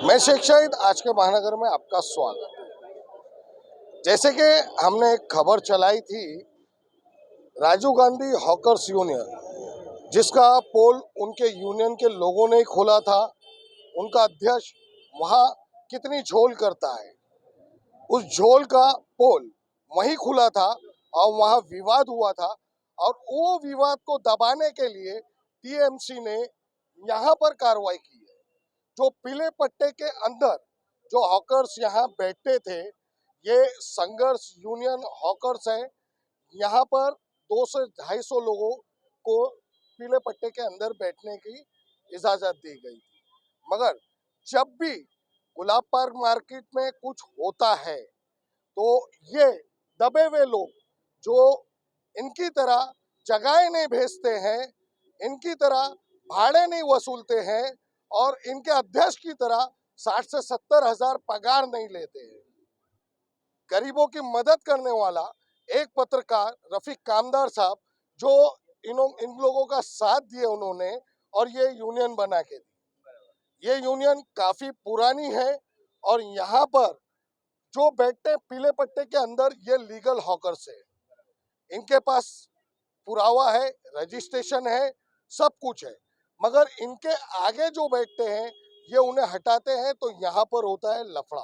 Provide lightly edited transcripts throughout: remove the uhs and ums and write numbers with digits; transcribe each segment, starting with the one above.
मैं शेख शाहिद, आज के महानगर में आपका स्वागत है। जैसे कि हमने एक खबर चलाई थी, राजीव गांधी हॉकर्स यूनियन, जिसका पोल उनके यूनियन के लोगों ने ही खोला था। उनका अध्यक्ष वहाँ कितनी झोल करता है, उस झोल का पोल वहीं खुला था और वहाँ विवाद हुआ था। और वो विवाद को दबाने के लिए टीएमसी ने यहाँ पर कार्रवाई की है। जो पीले पट्टे के अंदर जो हॉकर्स यहाँ बैठते थे, ये संघर्ष यूनियन हॉकर्स हैं। यहाँ पर 200 से 250 लोगों को पीले पट्टे के अंदर बैठने की इजाजत दी गई थी। मगर जब भी गुलाब पार्क मार्केट में कुछ होता है तो ये दबे हुए लोग जो इनकी तरह जगहें नहीं भेजते हैं, इनकी तरह भाड़े नहीं वसूलते हैं और इनके अध्यक्ष की तरह 60 से 70 हजार पगार नहीं लेते हैं। गरीबों की मदद करने वाला एक पत्रकार रफीक कामदार साहब, जो इन लोगों का साथ दिए उन्होंने और ये यूनियन बना के दी। ये यूनियन काफी पुरानी है और यहाँ पर जो बैठते पीले पट्टे के अंदर, ये लीगल हॉकर्स है। इनके पास पुरावा है, रजिस्ट्रेशन है, सब कुछ है। मगर इनके आगे जो बैठते हैं, ये उन्हें हटाते हैं तो यहाँ पर होता है लफड़ा।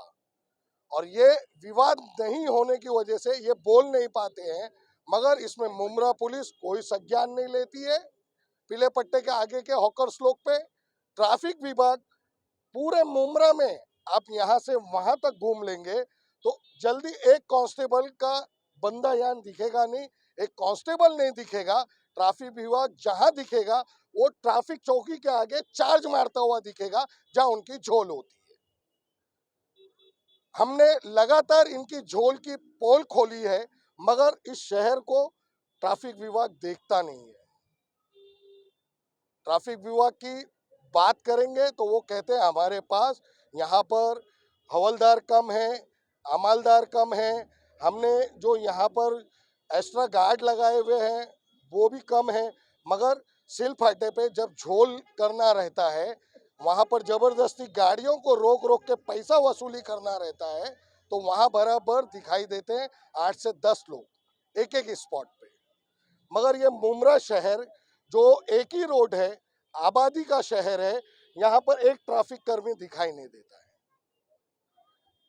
और ये विवाद नहीं होने की वजह से ये बोल नहीं पाते हैं। मगर इसमें मुमरा पुलिस कोई संज्ञान नहीं लेती है। पीले पट्टे के आगे के हॉकर्स लोग पे ट्रैफिक विभाग पूरे मुमरा में, आप यहाँ से वहां तक घूम लेंगे तो जल्दी एक कांस्टेबल का बंदा यहाँ दिखेगा नहीं, एक कांस्टेबल नहीं दिखेगा। ट्रैफिक विभाग जहां दिखेगा वो ट्रैफिक चौकी के आगे चार्ज मारता हुआ दिखेगा, जहां उनकी झोल होती है। हमने लगातार इनकी झोल की पोल खोली है, मगर इस शहर को ट्रैफिक विभाग देखता नहीं है। ट्रैफिक विभाग की बात करेंगे तो वो कहते हैं हमारे पास यहाँ पर हवलदार कम है, अमलदार कम है, हमने जो यहाँ पर एक्स्ट्रा गार्ड लगाए हुए हैं वो भी कम है। मगर सिल फाटे पे जब झोल करना रहता है, वहाँ पर जबरदस्ती गाड़ियों को रोक रोक के पैसा वसूली करना रहता है, तो वहाँ बराबर दिखाई देते हैं 8 से 10 लोग एक एक स्पॉट पे। मगर ये मुमरा शहर जो एक ही रोड है, आबादी का शहर है, यहाँ पर एक ट्रैफिक कर्मी दिखाई नहीं देता है।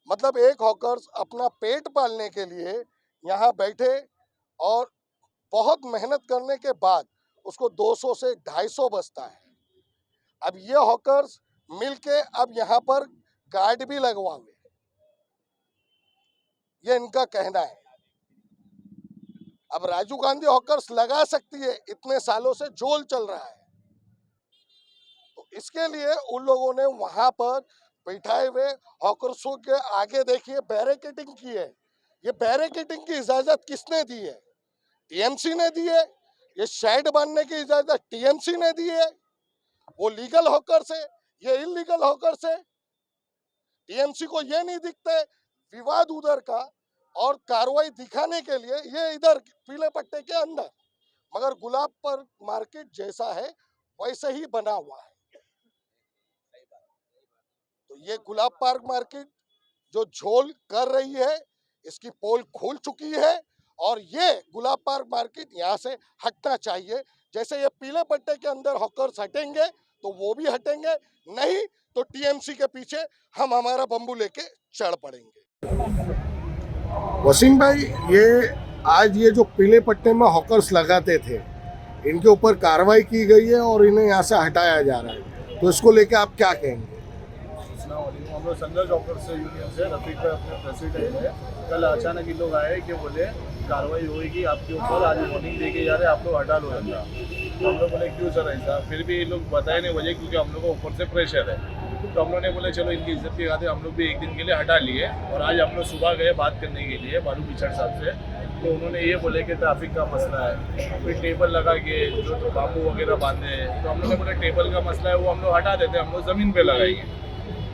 मतलब एक हॉकर्स अपना पेट पालने के लिए यहाँ बैठे और बहुत मेहनत करने के बाद उसको 200 से 250 बचता है। अब ये हॉकर्स मिलके अब यहाँ पर गार्ड भी लगवावे, ये इनका कहना है। अब राजीव गांधी हॉकर्स लगा सकती है, इतने सालों से झोल चल रहा है, तो इसके लिए उन लोगों ने वहां पर बैठाए हुए हॉकर्सों के आगे देखिए बैरिकेडिंग की है। ये बैरिकेडिंग की इजाजत किसने दी है? टीएमसी ने दी है। ये शेड बांधने की इजाजत टीएमसी ने दी है। वो लीगल हॉकर्स है, ये इलीगल हॉकर्स है। टीएमसी को ये नहीं दिखते विवाद उधर का और कार्रवाई दिखाने के लिए ये इधर पीले पट्टे के अंदर। मगर गुलाब पार्क मार्केट जैसा है वैसे ही बना हुआ है। तो ये गुलाब पार्क मार्केट जो झोल कर रही है, इसकी पोल खुल चुकी है और ये गुलाब पार्क मार्केट यहाँ से हटना चाहिए। जैसे ये पीले पट्टे के अंदर हॉकर्स हटेंगे तो वो भी हटेंगे, नहीं तो टीएमसी के पीछे हम हमारा बम्बू लेके चढ़ पड़ेंगे। वसीम भाई, ये आज ये जो पीले पट्टे में हॉकर्स लगाते थे, इनके ऊपर कार्रवाई की गई है और इन्हें यहाँ से हटाया जा रहा है, तो इसको लेके आप क्या कहेंगे? हम लोग संघर्ष हॉकर्स से यूनियन से रफीक भाई अपने प्रेसिडेंट है। कल अचानक इन लोग आए कि बोले कार्रवाई होगी आपके ऊपर, आज वार्निंग दे के जा रहे हैं, आप लोग हटा लो धंधा। तो हम लोग बोले क्यों सर ऐसा? फिर भी ये लोग बताए नहीं वजह, क्योंकि हम लोग को ऊपर से प्रेशर है। तो हम लोग ने बोले चलो इनकी इज्जत के खातिर हम लोग भी एक दिन के लिए हटा लिए। और आज हम लोग सुबह गए बात करने के लिए बालू पिछड़ साहब से, तो उन्होंने ये बोले कि ट्रैफिक का मसला है, फिर टेबल लगा के जो बाम्बू वगैरह बांधे हैं, तो हम लोग ने बोले टेबल का मसला है वो हम लोग हटा देते हैं, हम लोग ज़मीन पर लगाएंगे।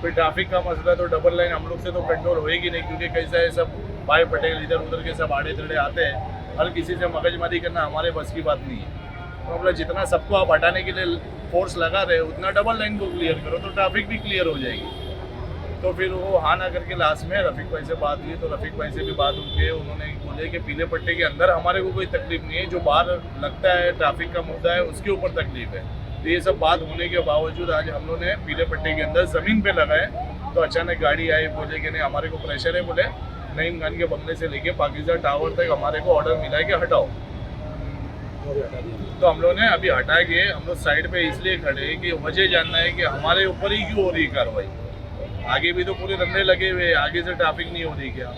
फिर ट्रैफिक का मसला है तो डबल लाइन हम लोग से तो कंट्रोल होएगी नहीं, क्योंकि कैसा है सब भाई पटेल इधर उधर के सब आड़े तड़े आते हैं, हर किसी से मगजमारी करना हमारे बस की बात नहीं है। तो मतलब जितना सबको आप हटाने के लिए फोर्स लगा रहे हो, उतना डबल लाइन को क्लियर करो तो ट्रैफिक भी क्लियर हो जाएगी। तो फिर वो हाँ ना करके लास्ट में रफीक भाई से बात हुई, तो रफीक भाई से भी बात हुई, उन्होंने बोले कि पीले पट्टे के अंदर हमारे को कोई तकलीफ नहीं है, जो बाहर लगता है ट्रैफिक का मुद्दा है उसके ऊपर तकलीफ है। तो ये सब बात होने के बावजूद आज हम लोगों ने पीले पट्टे के अंदर ज़मीन पे लगाए, तो अचानक गाड़ी आई, बोले कि नहीं हमारे को प्रेशर है, बोले नईम खान के बंगले से लेके पाकिस्तान टावर तक हमारे को ऑर्डर मिला है कि हटाओ। तो हम लोग ने अभी हटा के हम लोग साइड पे इसलिए खड़े हैं कि वजह जानना है कि हमारे ऊपर ही क्यों हो रही कार्रवाई। आगे भी तो पूरे धंधे लगे हुए, आगे से ट्रैफिक नहीं हो रही क्या?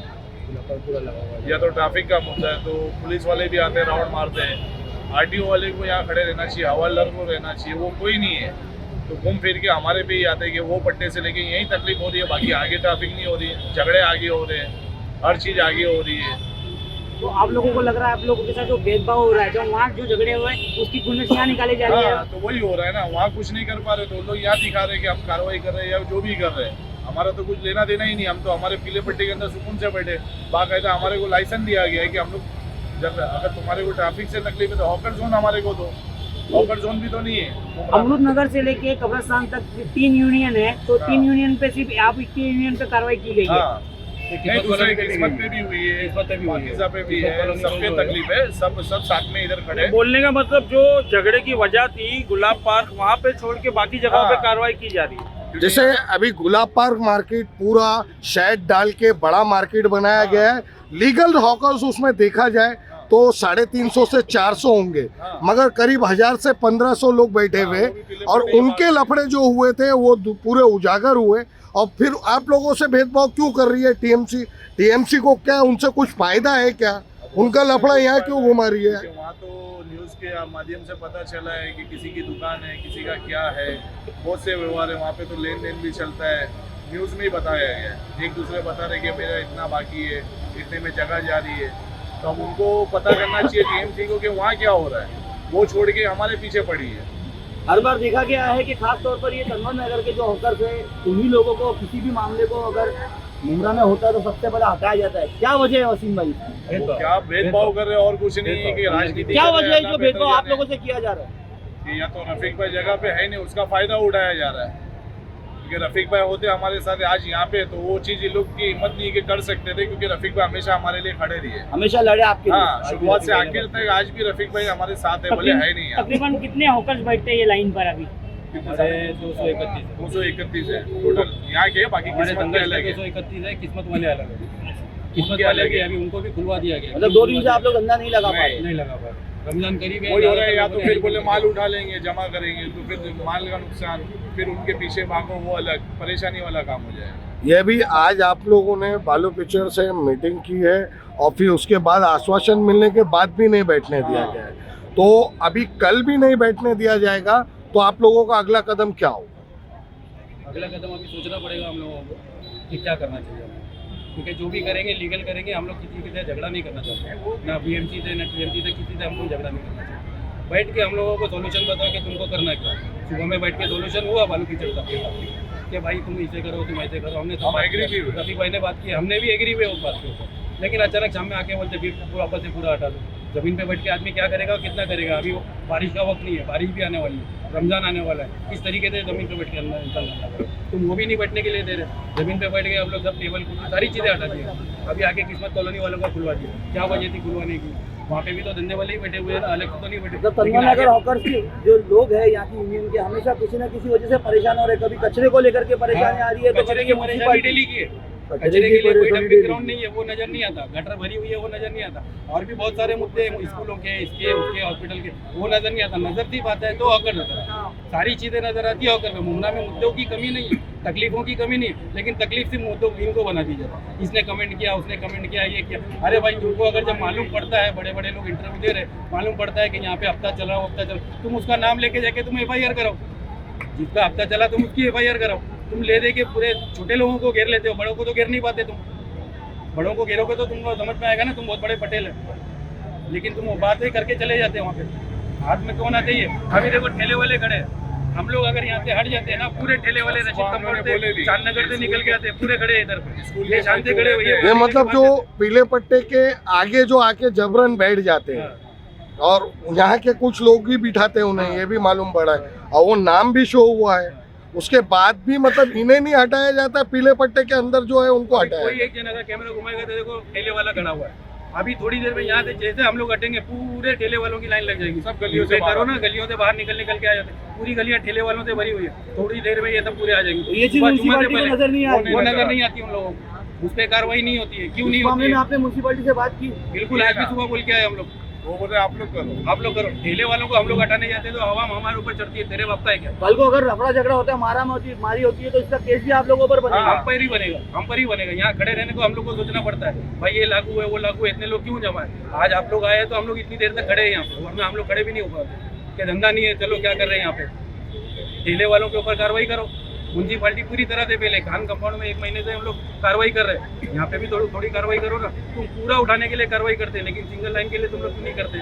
या तो ट्रैफिक का मुद्दा है, तो पुलिस वाले भी आते हैं, राउंड मारते हैं। आरटीओ वाले को यहाँ खड़े रहना चाहिए, हवालदार को रहना चाहिए, वो कोई नहीं है। तो घूम फिर के हमारे पे ही आते हैं कि वो पट्टे से लेके यही तकलीफ हो रही है, बाकी आगे ट्रैफिक नहीं हो रही है, झगड़े आगे हो रहे हैं, हर चीज़ आगे हो रही है। तो आप लोगों को लग रहा है आप लोगों के साथ जो भेदभाव हो रहा है, जो वहाँ जो झगड़े हुए हैं उसकी खुन्नस यहाँ निकाली जा रही है। हाँ, तो वही हो रहा है ना, वहाँ कुछ नहीं कर पा रहे तो लोग यहाँ दिखा रहे हैं कि हम कार्रवाई कर रहे हैं या जो भी कर रहे हैं। हमारा तो कुछ लेना देना ही नहीं, हम तो हमारे पीले पट्टे के अंदर सुकून से बैठे। बाकायदा हमारे को लाइसेंस दिया गया है कि हम लोग जब अगर तुम्हारे को ट्रैफिक से तकलीफ है तो हॉकर जोन हमारे को दो, हॉकर जोन भी तो नहीं है। अमरूद नगर से लेके कब्रिस्तान तक 3 यूनियन है, तो 3 यूनियन पे सिर्फ आप इसके यूनियन पे कार्रवाई की गई है। हाँ, नहीं दूसरे किस्मत पे भी हुई है, पाकिस्तान पे भी है, सबके तकलीफ है, सब साथ में इधर खड़े। बोलने का मतलब जो झगड़े की वजह थी गुलाब पार्क, वहाँ पे छोड़ के बाकी जगहों पे हाँ। कार्रवाई की जा रही है। जैसे अभी गुलाब पार्क मार्केट पूरा शेड डाल के बड़ा मार्केट बनाया गया है, लीगल हॉकर्स उसमें देखा जाए तो 350 से 400 होंगे, मगर करीब 1000 से 1500 लोग बैठे हुए, और उनके लफड़े जो हुए थे वो पूरे उजागर हुए। और फिर आप लोगों से भेदभाव क्यों कर रही है टीएमसी? टीएमसी को क्या उनसे कुछ फायदा है क्या? उनका लफड़ा यहाँ क्यों घुमा रही है? वहाँ तो न्यूज़ के माध्यम से पता चला है कि किसी की दुकान है, किसी का क्या है, बहुत से व्यवहार है वहाँ पे, तो लेन देन भी चलता है, न्यूज़ में ही बताया गया है। एक दूसरे बता रहे कि मेरा इतना बाकी है, इतने में जगह जा रही है, तो हम उनको पता करना चाहिए टीएमसी को कि वहाँ क्या हो रहा है। वो छोड़ के हमारे पीछे पड़ी है। हर बार देखा गया है कि खास तौर पर ये तनवर नगर के जो हॉकर्स है, उन्हीं लोगों को किसी भी मामले को अगर मुमरा में होता है तो सबसे पहले हटाया जाता है। क्या वजह है वसीम भाई? वो क्या भेदभाव कर रहे हैं और कुछ नहीं है कि राजनीति क्या कर रहे वजह हैं, है जो अल्लाह भेदभाव बेहतर आप लोगों से किया जा रहा है? कि या तो रफीक भाई जगह पे है नहीं, उसका फायदा उठाया जा रहा है। क्योंकि रफीक भाई होते हमारे साथ आज यहाँ पे, तो वो चीज़ ये लोग की हिम्मत नहीं कि कर सकते थे, क्योंकि रफीक भाई हमेशा हमारे लिए खड़े रहे। हमेशा लड़े आपके लिए। हाँ, शुरुआत से आखिर तक आज भी रफीक भाई हमारे साथ है, बोले है नहीं यहाँ। तकरीबन कितने हॉकर्स बैठते हैं ये लाइन पर अभी? 231 है टोटल यहाँ के, बाकी किस्मत के अलग है। 231 है, किस्मत वाले अलग है। किस्मत वाले के अभी उनको भी खुलवा दिया गया। मतलब 2 दिन से आप लोग धंधा नहीं लगा पाए? नहीं लगा पाए, रमजान करीब है। वही हो रहा है, या तो फिर बोले माल उठा लेंगे, जमा करेंगे, तो फिर माल का नुकसान, फिर उनके पीछे भागो, वो अलग परेशानी वाला काम हो जाएगा। यह भी आज आप लोगों ने बालू पिक्चर से मीटिंग की है, और फिर उसके बाद आश्वासन मिलने के बाद भी नहीं बैठने दिया गया है, तो अभी कल भी नहीं बैठने दिया जाएगा, तो आप लोगों का अगला कदम क्या हो? अगला कदम अभी सोचना पड़ेगा हम लोगों को कि क्या करना चाहिए हमें, क्योंकि जो भी करेंगे लीगल करेंगे। हम लोग किसी के साथ झगड़ा नहीं करना चाहते, ना बीएमसी से ना टीएमसी से, किसी से हमको झगड़ा नहीं करना चाहिए। बैठ के हम लोगों को सोल्यूशन बताओ कि तुमको करना क्या। सुबह में बैठ के सोल्यूशन हुआ बालू कीचड़ का कि भाई तुम इसे करो, तुम ऐसे करो। हमने हम एग्री भी हुए, रफीक भाई ने बात की, हमने भी एग्री हुए उस बात के ऊपर, लेकिन अचानक सामने आके बोलते फिर वापस से पूरा हटा दो। ज़मीन पे बैठ के आदमी क्या करेगा, कितना करेगा? अभी बारिश का वक्त नहीं है, बारिश भी आने वाली है, रमजान आने वाला है, किस तरीके से ज़मीन पे बैठ के अंदर इंसान करना पड़ेगा। तुम वो भी नहीं बैठने के लिए दे रहे, ज़मीन पे बैठ गए हम लोग, सब टेबल कुर्सी सारी चीज़ें हटा दी। अभी आके किस्मत कॉलोनी वालों को खुलवा दिया। क्या वजह थी खुलवाने की? वहाँ पे भी तो धंधे वाले ही बैठे हुए हैं ना, अलग से तो नहीं बैठे। मतलब तनवर नगर हॉकर्स के जो लोग हैं यहाँ की यूनियन के, हमेशा किसी न किसी वजह से परेशान हो रहे। कभी कचरे को लेकर के परेशानी आ रही है, तो कचरे कभी की परेशानी डेली की है। कचरे के लिए कोई डंपिंग ग्राउंड नहीं है, वो नजर नहीं आता। गटर भरी हुई है, वो नजर नहीं आता। और भी बहुत सारे मुद्दे हैं स्कूलों के, इसके उसके हॉस्पिटल के, वो नजर नहीं आता। नजर सिर्फ आता है तो हॉकर नजर आता है, सारी चीजें नजर आती है हॉकर में। मुमरा में मुद्दों की कमी नहीं है, तकलीफों की कमी नहीं है, लेकिन तकलीफ सिर्फ मुद्दों इनको बना दी जाती है। इसने कमेंट किया, उसने कमेंट किया, ये किया। अरे भाई तुमको अगर जब मालूम पड़ता है, बड़े बड़े लोग इंटरव्यू दे रहे, मालूम पड़ता है कि यहाँ पे हफ्ता चला, हफ्ता चला, तुम उसका नाम लेके जाके तुम FIR कराओ। जिसका हफ्ता चला तुम उसकी FIR कराओ। तुम ले दे के पूरे छोटे लोगों को घेर लेते हो, बड़ों को तो घेर नहीं पाते तुम। बड़ों को घेरोगे तो तुमको समझ में आएगा ना, तुम बहुत बड़े पटेल हैं, लेकिन तुम वो बातें करके चले जाते हो। वहाँ पे हाथ में कौन आते ही है। अभी देखो ठेले वाले खड़े हैं, हम लोग अगर यहाँ से हट जाते हैं ना, पूरे ठेले वाले रशीद कंपनी से, चांदनगर से निकल के आते हैं, पूरे खड़े इधर स्कूल के शांति खड़े हुए। ये मतलब जो पीले पट्टे के आगे जो आके जबरन बैठ जाते हैं, और यहाँ के कुछ लोग भी बिठाते हैं उन्हें, ये भी मालूम पड़ा है, और वो नाम भी शो हुआ है। उसके बाद भी मतलब इन्हें नहीं हटाया जाता, पीले पट्टे के अंदर जो है उनको हटाया कोई एक जन अगर कैमरा घुमाएगा तो देखो ठेले वाला खड़ा हुआ है। अभी थोड़ी देर में यहाँ से जैसे हम लोग हटेंगे पूरे ठेले वालों की लाइन लग जाएगी। सब गलियों से करो ना, गलियों से बाहर निकल के आ जाते हैं। पूरी गलियाँ ठेले वालों से भरी हुई है। थोड़ी देर में ये सब पूरे आ जाएंगे। ये चीज सुबह जुम्मे से म्युनिसिपैलिटी को पहले नजर नहीं आ रही। वो नजर नहीं आती उन लोगों को, उस पर कार्रवाई नहीं होती है। क्यों नहीं इस मामले होती में है? आपने म्युनिसिपैलिटी से बात की? बिल्कुल, आज भी सुबह बोल के आए हम लोग। वो बोल रहे हैं, आप लोग करो। ठेले वालों को हम लोग हटाने जाते हैं तो आवाम हमारे ऊपर चढ़ती है। तेरे बाप है क्या? कल को अगर रफड़ा झगड़ा होता है, मारी होती है, तो इसका केस भी आप लोगों पर बनेगा। हम पर ही बनेगा, हम पर ही बनेगा। यहाँ खड़े रहने को हम लोग को सोचना पड़ता है, भाई ये लागू है वो लागू है, इतने लोग क्यों जमा है। आज आप लोग आए तो हम लोग इतनी देर तक खड़े हैं यहाँ पे, वरना हम लोग खड़े भी नहीं हो पाते। क्या धंधा नहीं है, चलो क्या कर रहे हैं यहाँ पे। ठेले वालों के ऊपर कार्रवाई करो। म्यूनसिपालिटी पूरी तरह से पहले खान कंपाउंड में 1 महीने से हम लोग कार्रवाई कर रहे हैं। यहाँ पे भी थोड़ी कार्रवाई करो ना। तुम पूरा उठाने के लिए कार्रवाई करते हैं, लेकिन सिंगल लाइन के लिए तुम लोग क्यों नहीं करते।